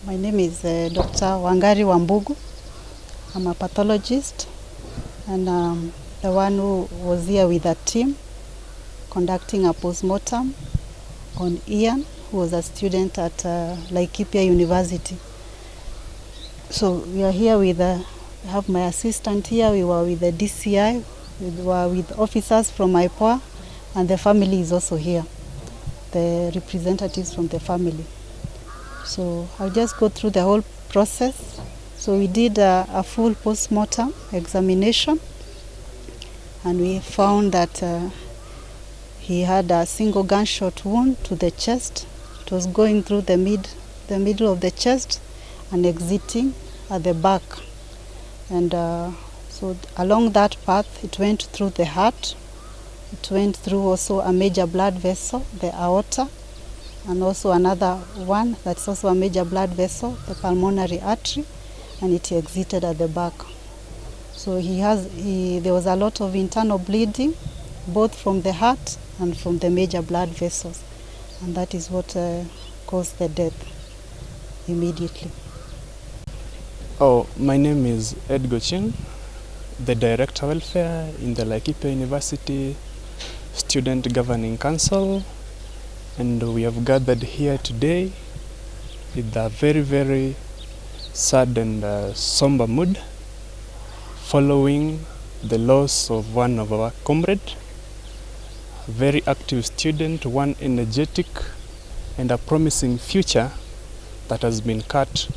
My name is Dr. Wangari Wambugu. I'm a pathologist and the one who was here with a team conducting a postmortem on Ian, who was a student at Laikipia University. So we are here with, I have my assistant here, we were with the DCI, we were with officers from IPOA, and the family is also here, the representatives from the family. So I'll just go through the whole process. So we did a full post-mortem examination, and we found that he had a single gunshot wound to the chest. It was going through the middle of the chest and exiting at the back. And so along that path, it went through the heart. It went through also a major blood vessel, the aorta, and also another one that's also a major blood vessel, the pulmonary artery, and it exited at the back. So there was a lot of internal bleeding, both from the heart and from the major blood vessels, and that is what caused the death immediately. Oh, my name is Ed Gochin, the Director Welfare in the Laikipia University Student Governing Council, and we have gathered here today with a very, very sad and somber mood following the loss of one of our comrades, a very active student, one energetic and a promising future that has been cut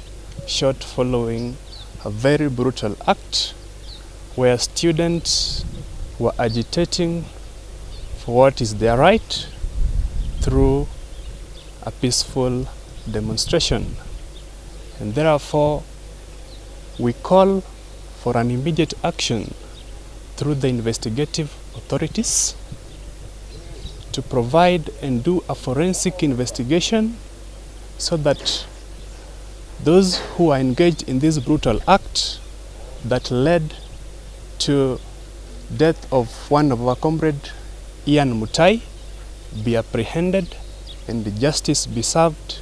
short following a very brutal act where students were agitating for what is their right through a peaceful demonstration. And therefore, we call for an immediate action through the investigative authorities to provide and do a forensic investigation so that those who are engaged in this brutal act that led to death of one of our comrades, Ian Mtai, be apprehended and justice be served,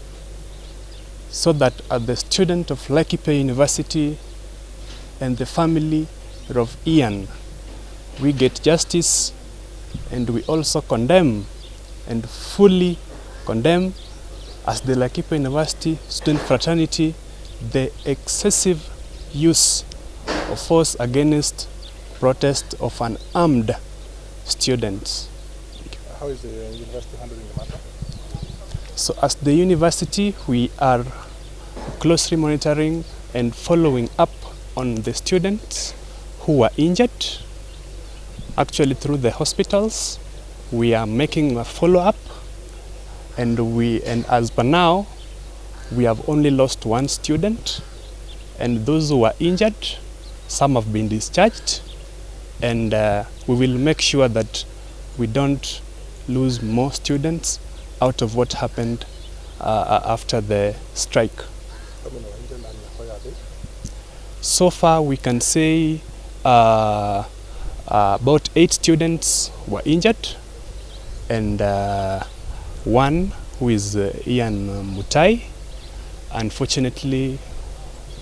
so that as the student of Laikipia University and the family of Ian, we get justice, and we also condemn and fully condemn as the Laikipia University student fraternity the excessive use of force against protest of an armed student. How is the university handling the matter? So as the university, we are closely monitoring and following up on the students who were injured. Actually, through the hospitals, we are making a follow-up, and as per now, we have only lost one student, and those who are injured, some have been discharged, and we will make sure that we don't lose more students out of what happened after the strike. So far, we can say about 8 students were injured, and one, who is Ian Mtai, unfortunately,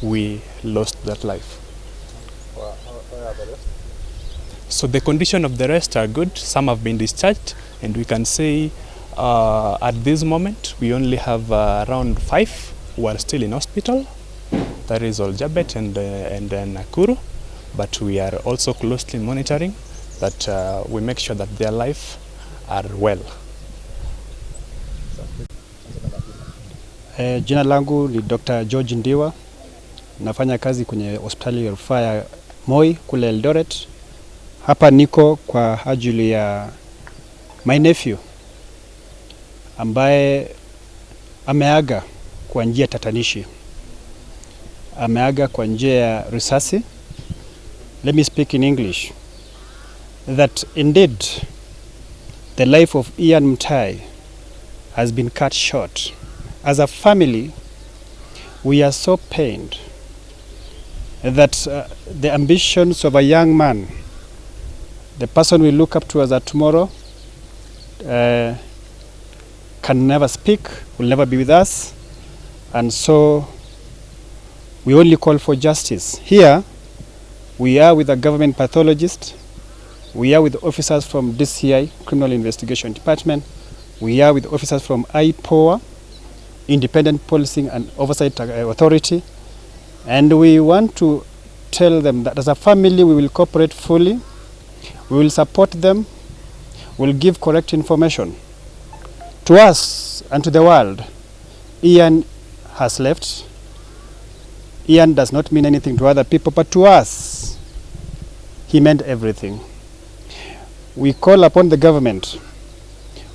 we lost that life. Where are the rest? So the condition of the rest are good. Some have been discharged, and we can say at this moment we only have around 5 who are still in hospital. That is Oljabet and Nakuru, but we are also closely monitoring that we make sure that their life are well. Jina langu ni Dr. George Ndiwa. Nafanya kazi kwenye hospitali ya rufaa ya Moi kule Eldoret. Hapa niko kwa ajili ya my nephew ambaye ameaga kwa njia tatanishi. Ameaga kwa njia ya risasi. Let me speak in English. That indeed the life of Ian Mtai has been cut short. As a family, we are so pained that the ambitions of a young man, the person we look up to as a tomorrow, can never speak, will never be with us, and so We only call for justice. Here, we are with a government pathologist. We are with officers from DCI, Criminal Investigation Department. We are with officers from IPOA, Independent Policing and Oversight Authority. And we want to tell them that as a family, we will cooperate fully. We will support them. We will give correct information. To us and to the world, Ian has left. Ian does not mean anything to other people, but to us, he meant everything. We call upon the government,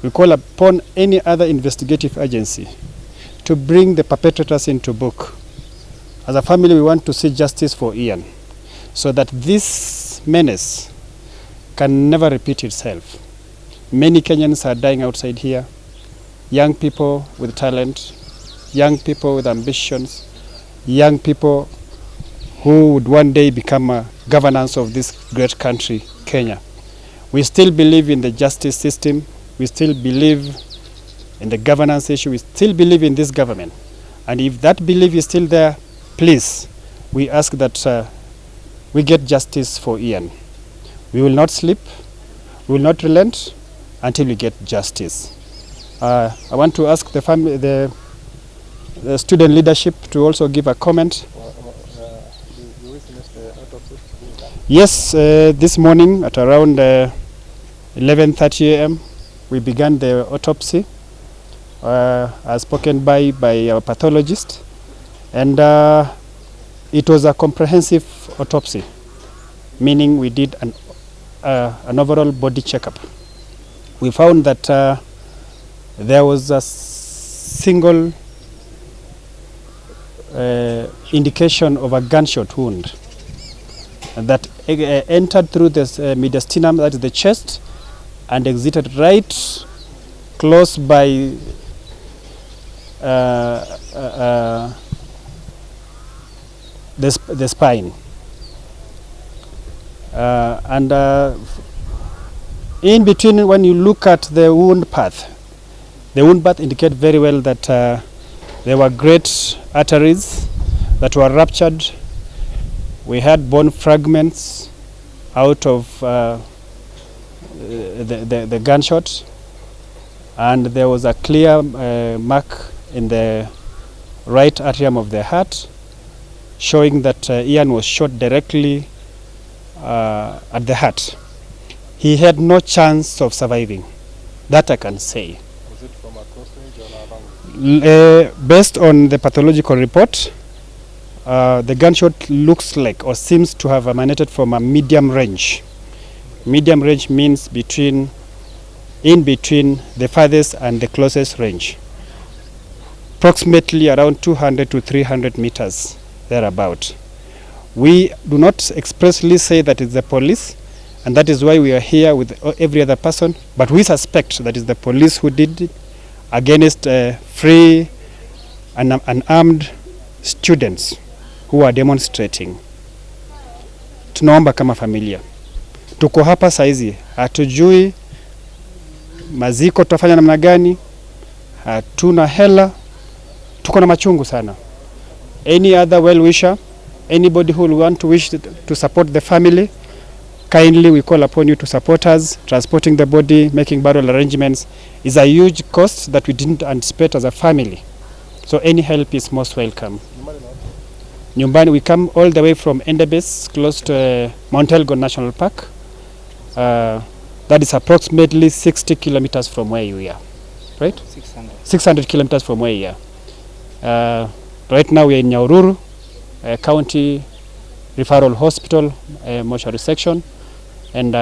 we call upon any other investigative agency to bring the perpetrators into book. As a family, we want to see justice for Ian, so that this menace can never repeat itself. Many Kenyans are dying outside here, young people with talent, young people with ambitions, young people who would one day become governors of this great country, Kenya. We still believe in the justice system. We still believe in the governance issue. We still believe in this government. And if that belief is still there, please, we ask that we get justice for Ian. We will not sleep. We will not relent until we get justice. I want to ask the family, the student leadership to also give a comment. You witnessed the autopsy being done? Yes, this morning at around 11:30 a.m. we began the autopsy as spoken by our pathologist, and it was a comprehensive autopsy, meaning we did an overall body checkup. We found that there was a single indication of a gunshot wound that entered through the mediastinum, that is the chest, and exited right close by the spine. And in between, when you look at the wound path indicate very well that there were great arteries that were ruptured. We had bone fragments out of the gunshot, and there was a clear mark in the right atrium of the heart, showing that Ian was shot directly at the heart. He had no chance of surviving, that I can say. Was it from a close range or a long range? Based on the pathological report, the gunshot looks like or seems to have emanated from a medium range. Medium range means in between the farthest and the closest range, approximately around 200 to 300 meters thereabout. We do not expressly say that it's the police, and that is why we are here with every other person, but we suspect that it's the police who did it against free and unarmed students who are demonstrating. Tunaomba kama familia, tuko hapa saizi, hatujui maziko tutafanya namna gani, hatuna hela, tuko na machungu sana. Any other well-wisher, anybody who will want to wish to support the family, kindly we call upon you to support us. Transporting the body, making burial arrangements is a huge cost that we didn't anticipate as a family. So any help is most welcome. Nyumbani, we come all the way from Endebess, close to Mount Elgon National Park. That is approximately 60 kilometers from where you are, right? 600 kilometers from where you are. Right now we are in Nyahururu County Referral Hospital, mortuary section, and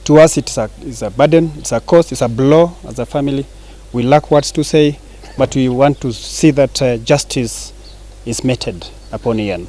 to us it's a burden, it's a cost, it's a blow as a family. We lack words to say, but we want to see that justice is meted upon Ian.